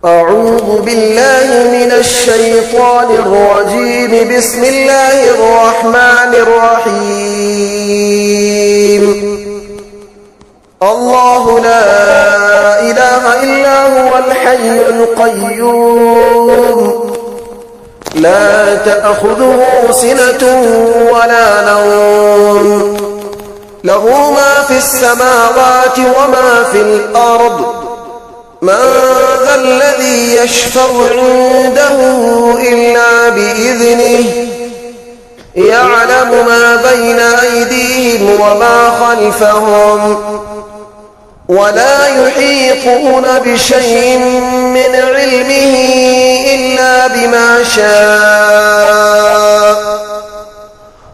أعوذ بالله من الشيطان الرجيم. بسم الله الرحمن الرحيم. الله لا إله إلا هو الحي القيوم لا تأخذه سنة ولا نوم له ما في السماوات وما في الأرض من ذا الذي يشفع عنده إلا بإذنه يعلم ما بين أيديهم وما خلفهم ولا يحيطون بشيء من علمه إلا بما شاء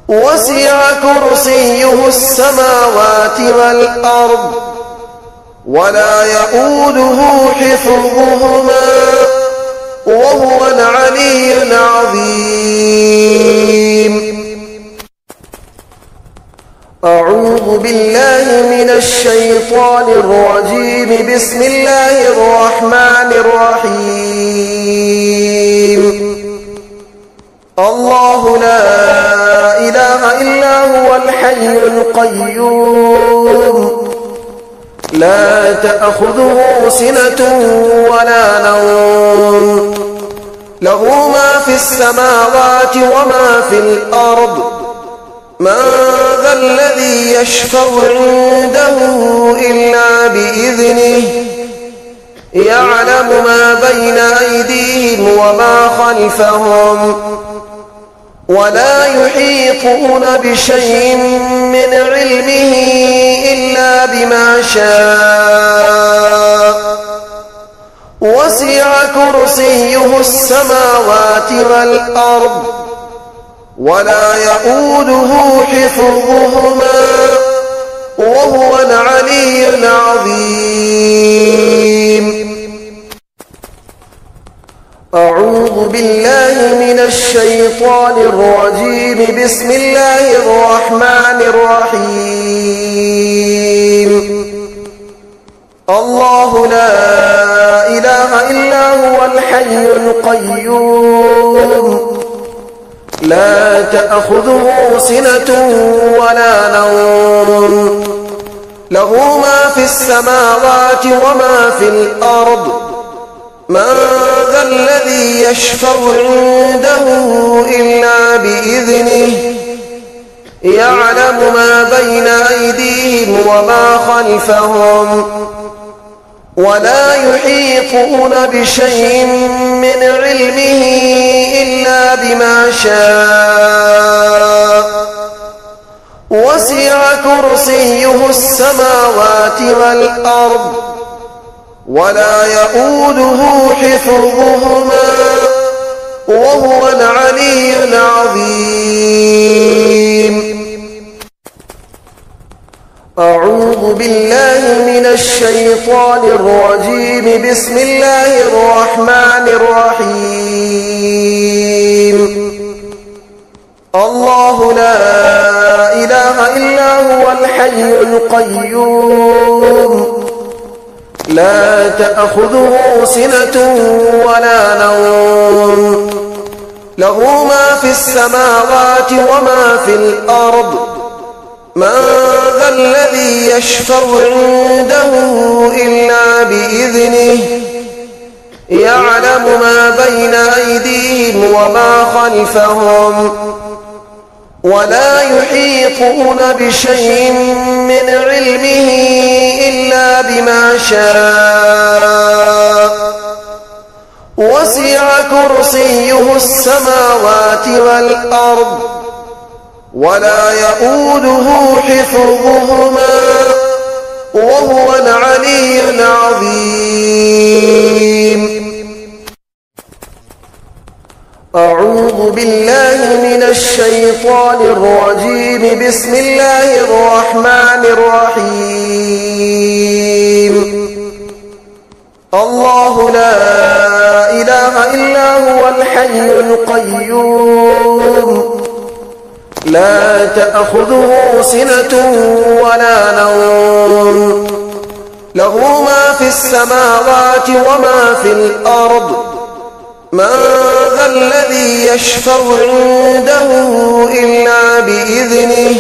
وسع كرسيه السماوات والأرض ولا يؤوده حفظهما وهو العلي العظيم. أعوذ بالله من الشيطان الرجيم. بسم الله الرحمن الرحيم. الله لا إله إلا هو الحي القيوم لا تأخذه سنة ولا نوم له ما في السماوات وما في الأرض من ذا الذي يشفع عنده إلا بإذنه يعلم ما بين أيديهم وما خلفهم ولا يحيطون بشيء من علمه إلا بما شاء وسع كرسيه السماوات والأرض ولا يؤوده حفظهما وهو العلي العظيم. أعوذ بالله من الشيطان الرجيم. بسم الله الرحمن الرحيم. الله لا إله إلا هو الحي القيوم لا تأخذه سنة ولا نوم له ما في السماوات وما في الأرض من ذا الذي يشفع عنده إلا بإذنه يعلم ما بين أيديهم وما خلفهم ولا يحيطون بشيء من علمه إلا بما شاء وسع كرسيه السماوات والأرض ولا يؤوده حفظهما وهو العلي العظيم. أعوذ بالله من الشيطان الرجيم. بسم الله الرحمن الرحيم. الله لا إله إلا هو الحي القيوم لا تأخذه سنة ولا نوم له ما في السماوات وما في الأرض من ذا الذي يشفع عنده إلا بإذنه يعلم ما بين أيديهم وما خلفهم ولا يحيطون بشيء من علمه إلا بما شاء وسع كرسيه السماوات والأرض ولا يؤوده حفظهما وهو العلي العظيم. أعوذ بالله من الشيطان الرجيم. بسم الله الرحمن الرحيم. الله لا إله إلا هو الحي القيوم لا تأخذه سنة ولا نوم له ما في السماوات وما في الأرض من ذا الذي يشفع عنده إلا بإذنه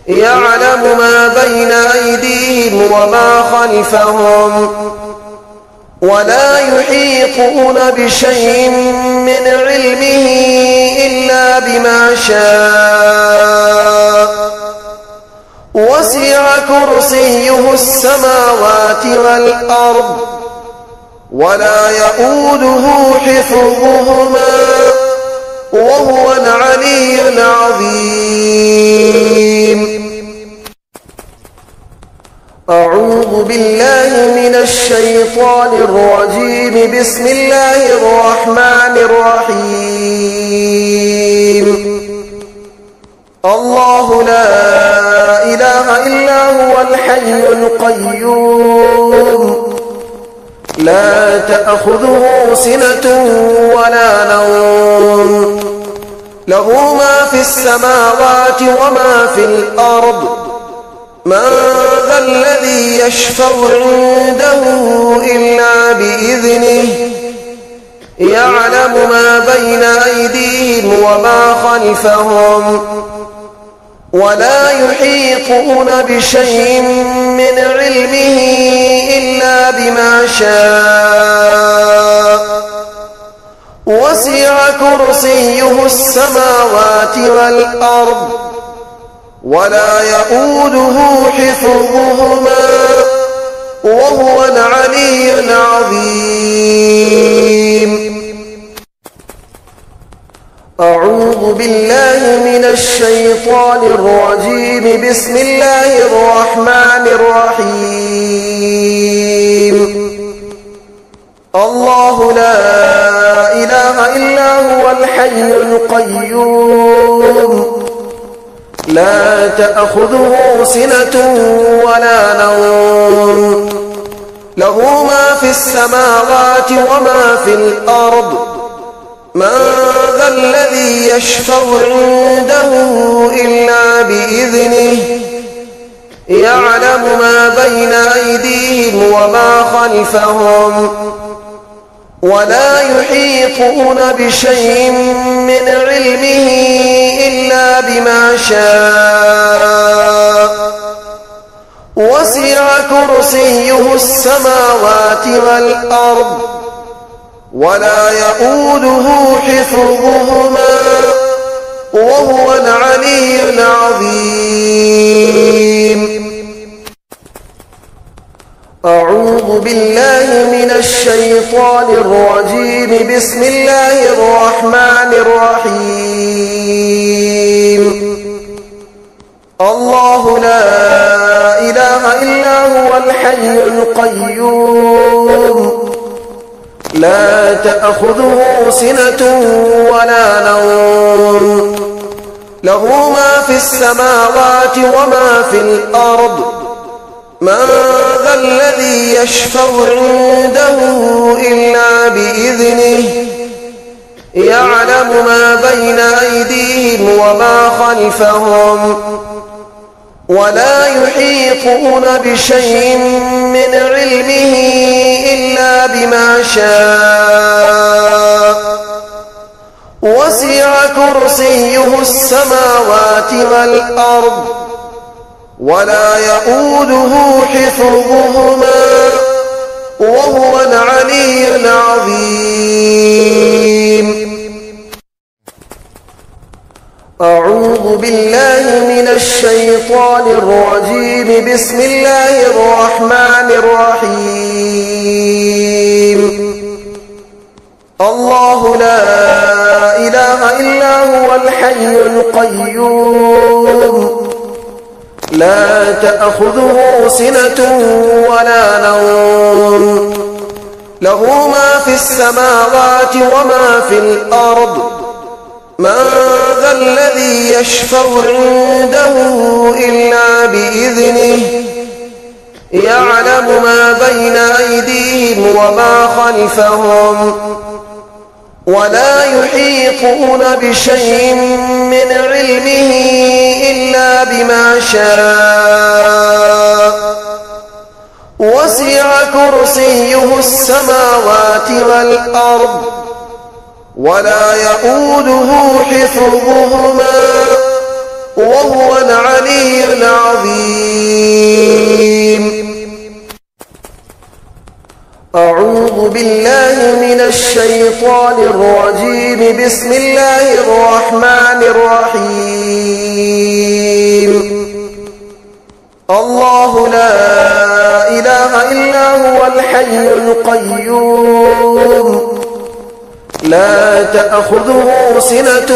يعلم ما بين أيديهم وما خلفهم ولا يحيطون بشيء من علمه إلا بما شاء وسع كرسيه السماوات والأرض ولا يؤوده حفظهما وهو العلي العظيم. أعوذ بالله من الشيطان الرجيم. بسم الله الرحمن الرحيم. الله لا إله إلا هو الحي القيوم لا تأخذه سنة ولا نوم له ما في السماوات وما في الأرض من ذا الذي يشفع عنده إلا بإذنه يعلم ما بين أيديهم وما خلفهم ولا يحيطون بشيء من علمه إلا بما شاء وسع كرسيه السماوات والأرض ولا يؤوده حفظهما وهو العلي العظيم. أعوذ بالله من الشيطان الرجيم. بسم الله الرحمن الرحيم. الله لا إله إلا هو الحي القيوم لا تأخذه سنة ولا نوم له ما في السماوات وما في الأرض من ذا الذي يشفع عنده إلا بإذنه يعلم ما بين أيديهم وما خلفهم ولا يحيطون بشيء من علمه إلا بما شاء وسع كرسيه السماوات والأرض ولا يؤوده حفظهما وهو العلي العظيم. أعوذ بالله من الشيطان الرجيم. بسم الله الرحمن الرحيم. الله لا إله إلا هو الحي القيوم لا تأخذه سنة ولا نوم له ما في السماوات وما في الأرض من ذا الذي يشفع عنده إلا بإذنه يعلم ما بين أيديهم وما خلفهم ولا يحيطون بشيء من علمه إلا بما شاء وسع كرسيه السماوات والأرض ولا يؤوده حفظهما وهو العلي العظيم. أعوذ بالله من الشيطان الرجيم. بسم الله الرحمن الرحيم. الله لا إله إلا هو الحي القيوم لا تأخذه سنة ولا نوم له ما في السماوات وما في الأرض من ذا الذي يشفع عنده إلا بإذنه يعلم ما بين أيديهم وما خلفهم ولا يحيطون بشيء من علمه إلا بما شاء وسع كرسيه السماوات والأرض ولا يئوده حفظهما وهو العلي العظيم. أعوذ بالله من الشيطان الرجيم. بسم الله الرحمن الرحيم. الله لا إله إلا هو الحي القيوم لا تأخذه سنة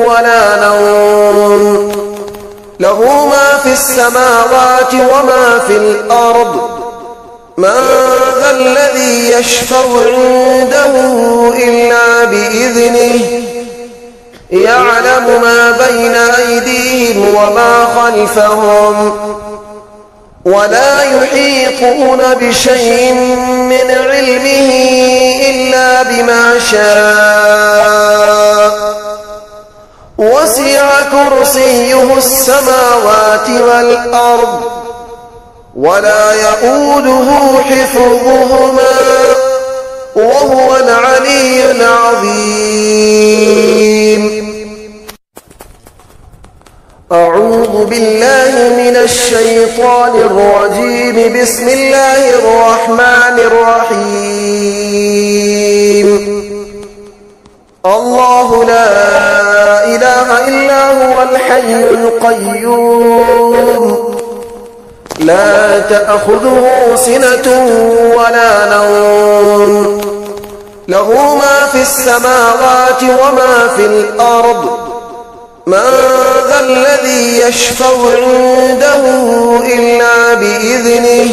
ولا نوم له ما في السماوات وما في الأرض من ذا الذي يشفع عنده إلا بإذنه يعلم ما بين أيديهم وما خلفهم ولا يحيطون بشيء من علمه إلا بما شاء وسع كرسيه السماوات والأرض ولا يئوده حفظهما وهو العلي العظيم. أعوذ بالله من الشيطان الرجيم. بسم الله الرحمن الرحيم. الله لا إله إلا هو الحي القيوم لا تأخذه سنة ولا نوم له ما في السماوات وما في الأرض من ذا الذي يشفع عنده إلا بإذنه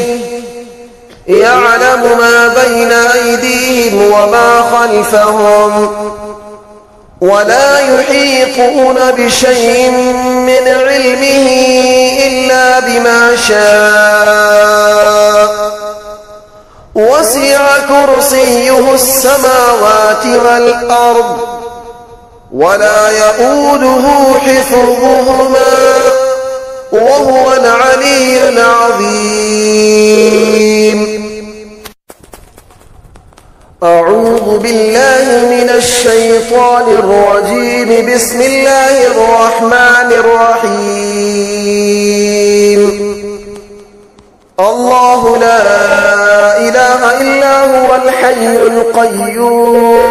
يعلم ما بين أيديهم وما خلفهم ولا يحيطون بشيء من علمه إلا بما شاء وسع كرسيه السماوات والأرض ولا يئوده حفظهما وهو العلي العظيم. أعوذ بالله من الشيطان الرجيم. بسم الله الرحمن الرحيم. الله لا إله إلا هو الحي القيوم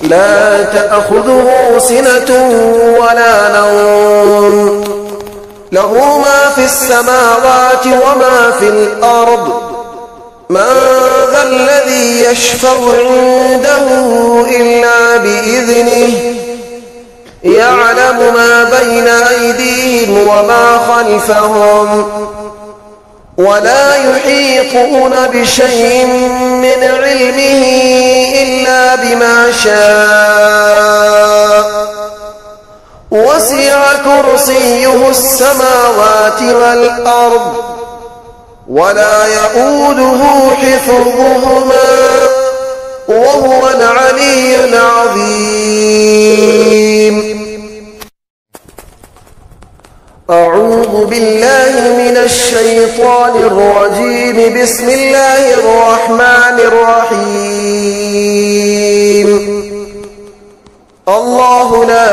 لا تأخذه سنة ولا نوم له ما في السماوات وما في الأرض من ذا الذي يشفع عنده إلا بإذنه يعلم ما بين أيديهم وما خلفهم ولا يحيطون بشيء من علمه إلا بما شاء وسع كرسيه السماوات والأرض ولا يئوده حفظهما وهو العلي العظيم. أعوذ بالله من الشيطان الرجيم. بسم الله الرحمن الرحيم. الله لا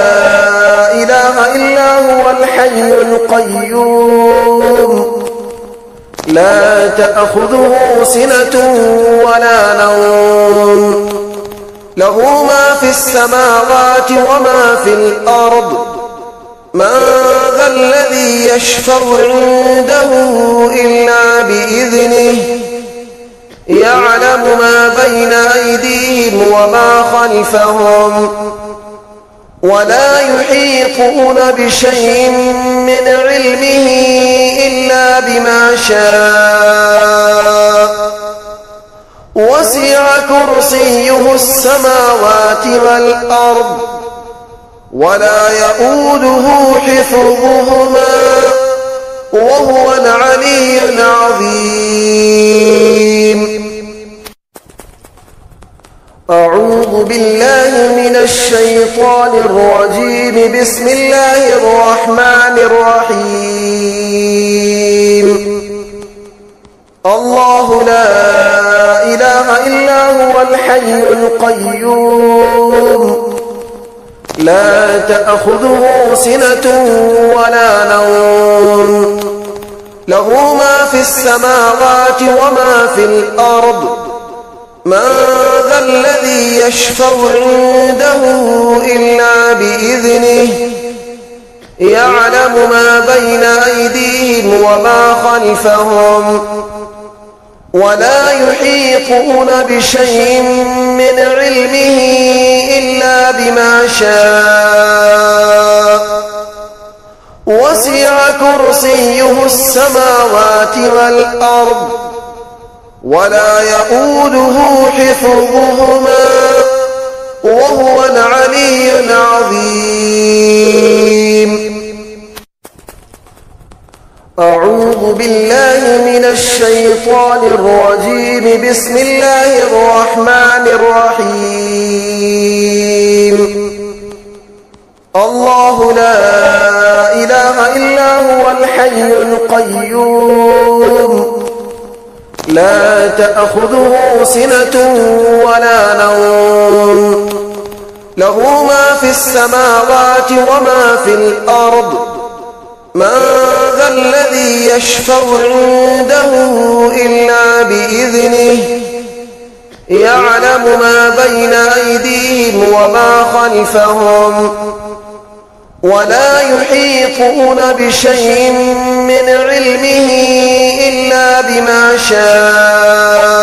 إله إلا هو الحي القيوم لا تأخذه سنة ولا نوم له ما في السماوات وما في الأرض من ذا الذي يشفع عنده إلا بإذنه يعلم ما بين أيديهم وما خلفهم ولا يحيطون بشيء من علمه إلا بما شاء وسع كرسيه السماوات والأرض ولا يئوده حفظهما وهو العلي العظيم. أعوذ بالله من الشيطان الرجيم. بسم الله الرحمن الرحيم. الله لا إله إلا هو الحي القيوم لا تأخذه سنة ولا نوم له ما في السماوات وما في الأرض من ذا الذي يشفع عنده إلا بإذنه يعلم ما بين أيديهم وما خلفهم ولا يحيطون بشيء من علمه إلا بما شاء وسع كرسيه السماوات والأرض ولا يؤوده حفظهما وهو العلي العظيم. أعوذ بالله من الشيطان الرجيم. بسم الله الرحمن الرحيم. الله لا إله إلا هو الحي القيوم لا تأخذه سنة ولا نوم له ما في السماوات وما في الأرض من ذا الذي يشفع عنده إلا بإذنه يعلم ما بين أيديهم وما خلفهم ولا يحيطون بشيء من علمه إلا بما شاء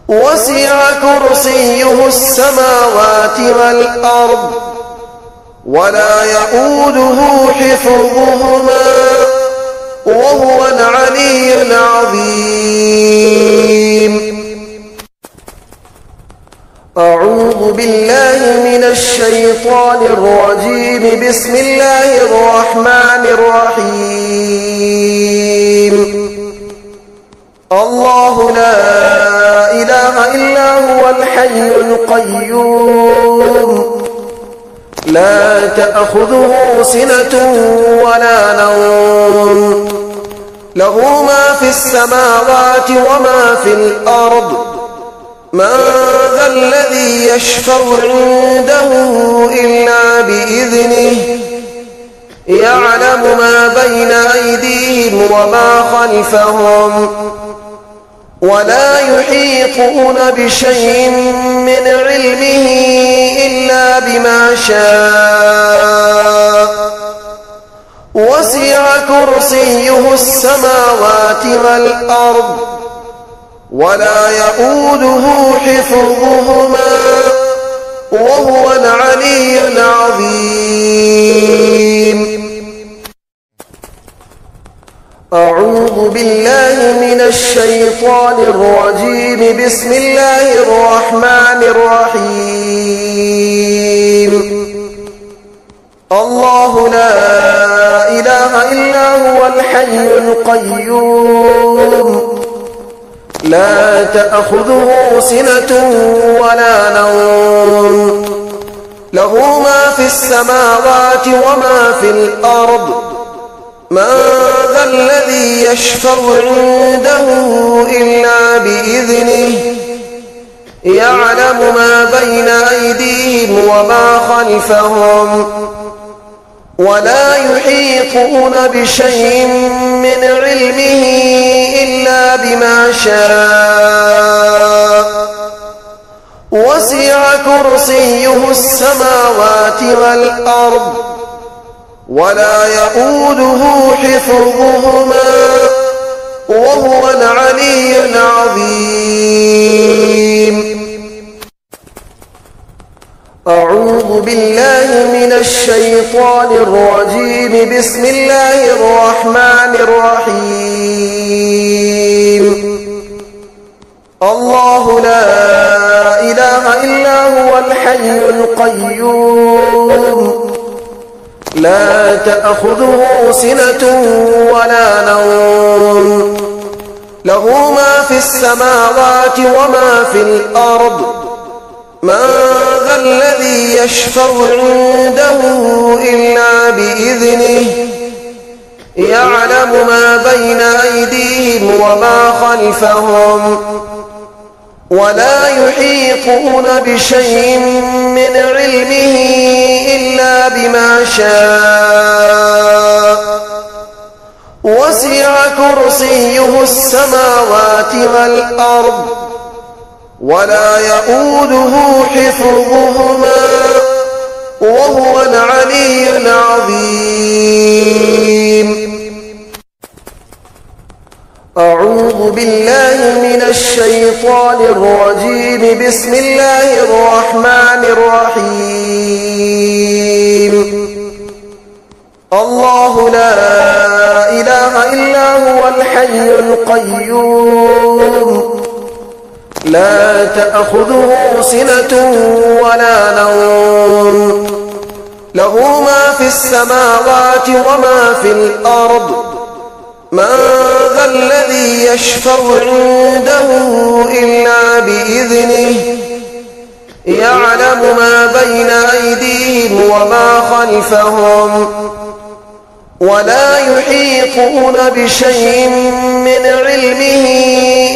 وسع كرسيه السماوات والأرض ولا يؤوده حفظهما وهو العلي العظيم. أعوذ بالله من الشيطان الرجيم. بسم الله الرحمن الرحيم. الله لا إله إلا هو الحي القيوم لا تأخذه سنة ولا نوم له ما في السماوات وما في الأرض من ذا الذي يشفع عنده إلا بإذنه يعلم ما بين أيديهم وما خلفهم ولا يحيطون بشيء من علمه إلا بما شاء وسع كرسيه السماوات والأرض ولا يؤوده حفظهما وهو العلي العظيم. أعوذ بالله من الشيطان الرجيم. بسم الله الرحمن الرحيم. الله لا إله إلا هو الحي القيوم لا تأخذه سنة ولا نوم له ما في السماوات وما في الأرض من ذا الذي يشفع عنده إلا بإذنه يعلم ما بين أيديهم وما خلفهم ولا يحيطون بشيء من علمه إلا بما شاء وسع كرسيه السماوات والأرض ولا يؤوده حفظهما وهو العلي العظيم. أعوذ بالله من الشيطان الرجيم. بسم الله الرحمن الرحيم. الله لا إله إلا هو الحي القيوم لا تأخذه سنة ولا نوم له ما في السماوات وما في الأرض من ذا الذي يشفع عنده إلا بإذنه يعلم ما بين أيديهم وما خلفهم ولا يحيطون بشيء من علمه إلا بما شاء وسع كرسيه السماوات والأرض ولا يؤوده حفظهما وهو العلي العظيم. أعوذ بالله من الشيطان الرجيم. بسم الله الرحمن الرحيم. الله لا إله إلا هو الحي القيوم لا تأخذه سنة ولا نوم له ما في السماوات وما في الأرض من ذا الذي يشفع عنده إلا بإذنه يعلم ما بين أيديهم وما خلفهم ولا يحيطون بشيء من علمه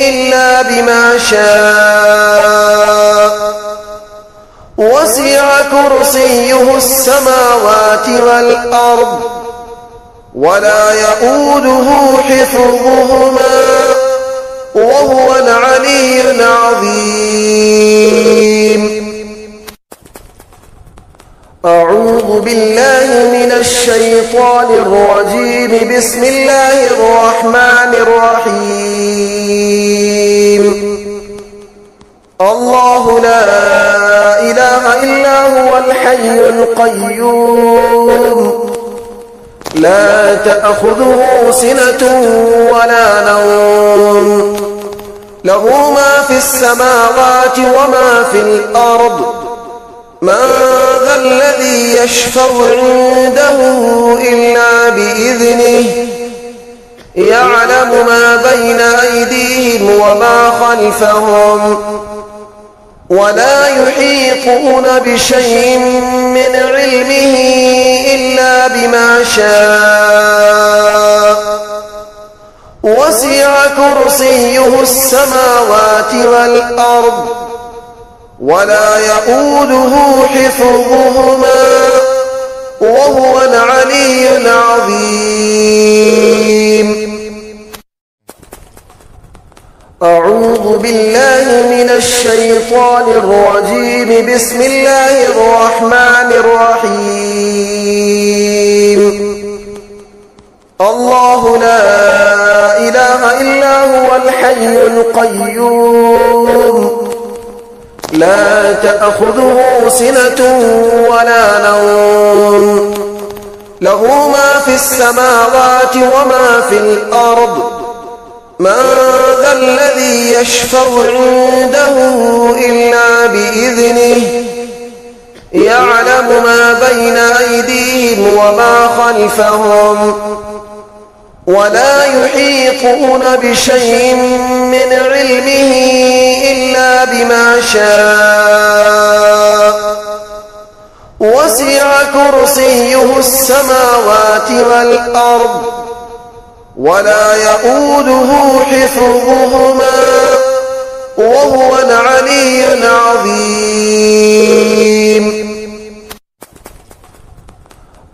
إلا بما شاء وسع كرسيه السماوات والأرض ولا يؤوده حفظهما وهو العلي العظيم. أعوذ بالله من الشيطان الرجيم. بسم الله الرحمن الرحيم. الله لا إله إلا هو الحي القيوم لا تأخذه سنة ولا نوم له ما في السماوات وما في الأرض من ذا الذي يشفع عنده إلا بإذنه يعلم ما بين أيديهم وما خلفهم ولا يحيطون بشيء من علمه إلا بما شاء وسع كرسيه السماوات والأرض ولا يؤوده حفظهما وهو العلي العظيم. أعوذ بالله من الشيطان الرجيم. بسم الله الرحمن الرحيم. الله لا إله إلا هو الحي القيوم لا تأخذه سنة ولا نوم له ما في السماوات وما في الأرض من ذا الذي يشفع عنده إلا بإذنه يعلم ما بين أيديهم وما خلفهم ولا يحيطون بشيء من علمه إلا بما شاء وسع كرسيه السماوات والأرض ولا يؤوده حفظهما وهو العلي العظيم.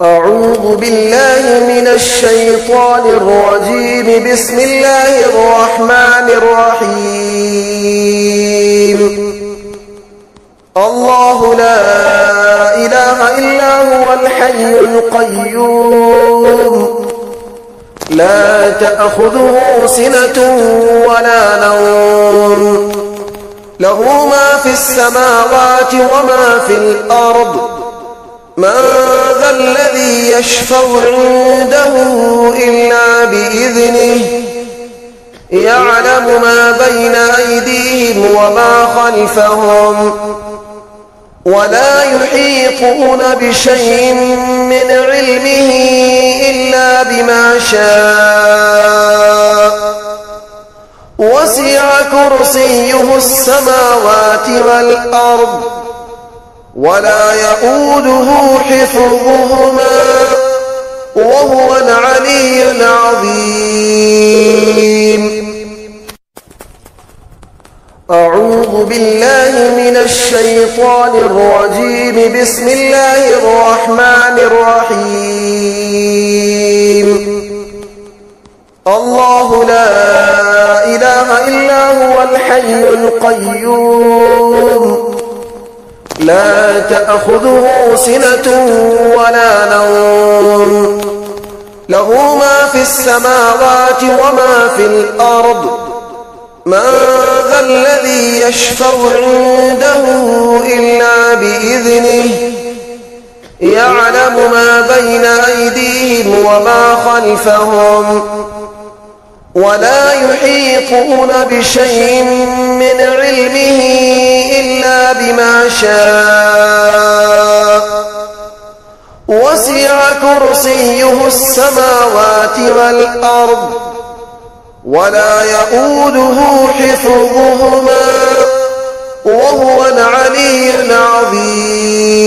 أعوذ بالله من الشيطان الرجيم. بسم الله الرحمن الرحيم. الله لا إله إلا هو الحي القيوم لا تأخذه سنة ولا نوم له ما في السماوات وما في الأرض من ذا الذي يشفع عنده إلا بإذنه يعلم ما بين أيديهم وما خلفهم ولا يحيطون بشيء من علمه إلا بما شاء وسع كرسيه السماوات والأرض ولا يؤوده حفظهما وهو العلي العظيم. أعوذ بالله من الشيطان الرجيم. بسم الله الرحمن الرحيم. الله لا إله إلا هو الحي القيوم لا تأخذه سنة ولا نوم له ما في السماوات وما في الأرض من ذا الذي يشفع عنده إلا بإذنه يعلم ما بين أيديهم وما خلفهم ولا يحيطون بشيء من علمه إلا بما شاء وسع كرسيه السماوات والأرض ولا يؤوده حفظهما وهو العلي العظيم.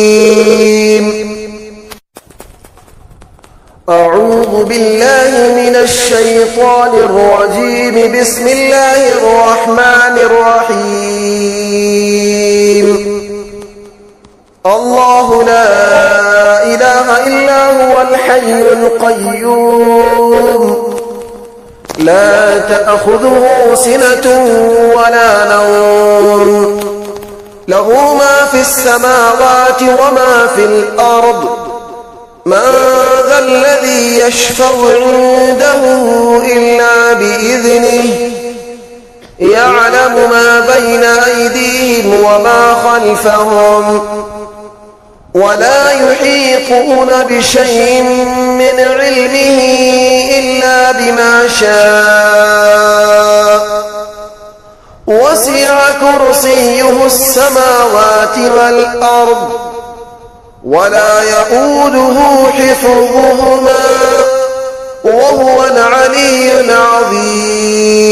أعوذ بالله من الشيطان الرجيم. بسم الله الرحمن الرحيم. الله لا إله إلا هو الحي القيوم لا تأخذه سنة ولا نوم له ما في السماوات وما في الأرض من ذا الذي يشفع عنده إلا بإذنه يعلم ما بين أيديهم وما خلفهم ولا يحيطون بشيء من علمه إلا بما شاء وسع كرسيه السماوات والأرض ولا يؤوده حفظهما وهو العلي العظيم.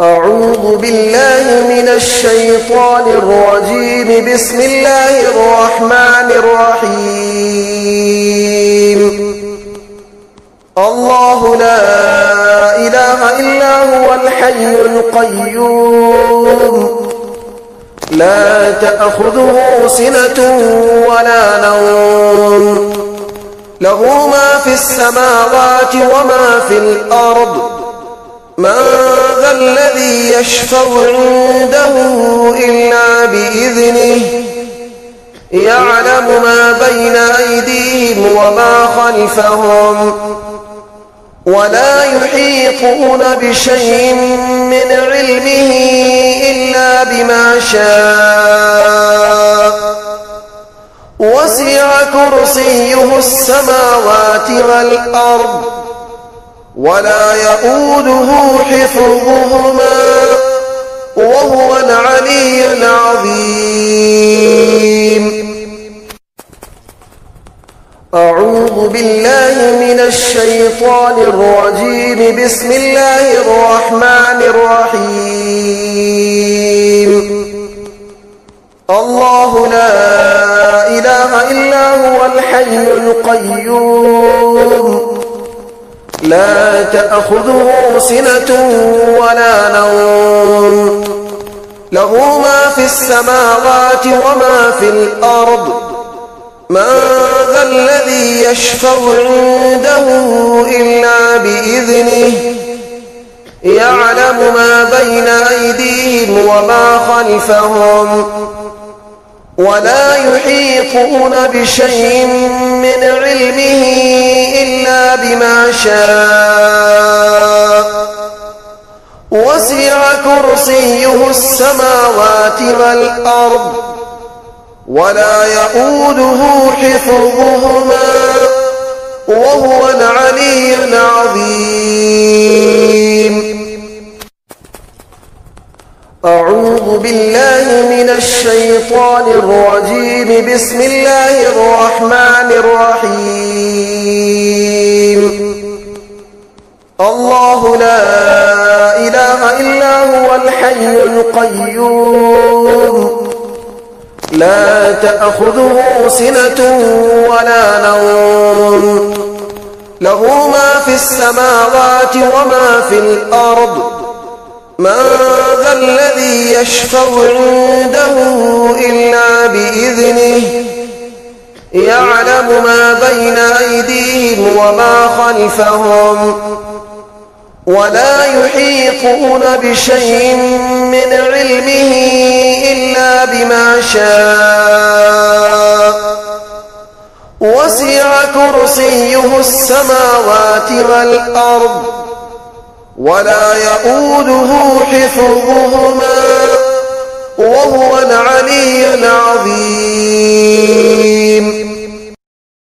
أعوذ بالله من الشيطان الرجيم. بسم الله الرحمن الرحيم. الله لا إله إلا هو الحي القيوم لا تأخذه سنة ولا نوم له ما في السماوات وما في الأرض من ذا الذي يشفع عنده إلا بإذنه يعلم ما بين أيديهم وما خلفهم ولا يحيطون بشيء من علمه إلا بما شاء وسع كرسيه السماوات والأرض ولا يؤوده حفظهما وهو العلي العظيم. أعوذ بالله من الشيطان الرجيم. بسم الله الرحمن الرحيم. الله لا إله إلا هو الحي القيوم لا تأخذه سنة ولا نوم له ما في السماوات وما في الأرض من ذا الذي يشفع عنده إلا بإذنه يعلم ما بين أيديهم وما خلفهم ولا يحيطون بشيء من علمه إلا بما شاء وسع كرسيه السماوات والأرض ولا يؤوده حفظهما وهو العلي العظيم. أعوذ بالله من الشيطان الرجيم. بسم الله الرحمن الرحيم. الله لا إله إلا هو الحي القيوم لا تأخذه سنة ولا نوم له ما في السماوات وما في الأرض من ذا الذي يشفع عنده إلا بإذنه يعلم ما بين أيديهم وما خلفهم ولا يحيطون بشيء من علمه إلا بما شاء وسع كرسيه السماوات والأرض ولا يؤوده حفظهما وهو العلي العظيم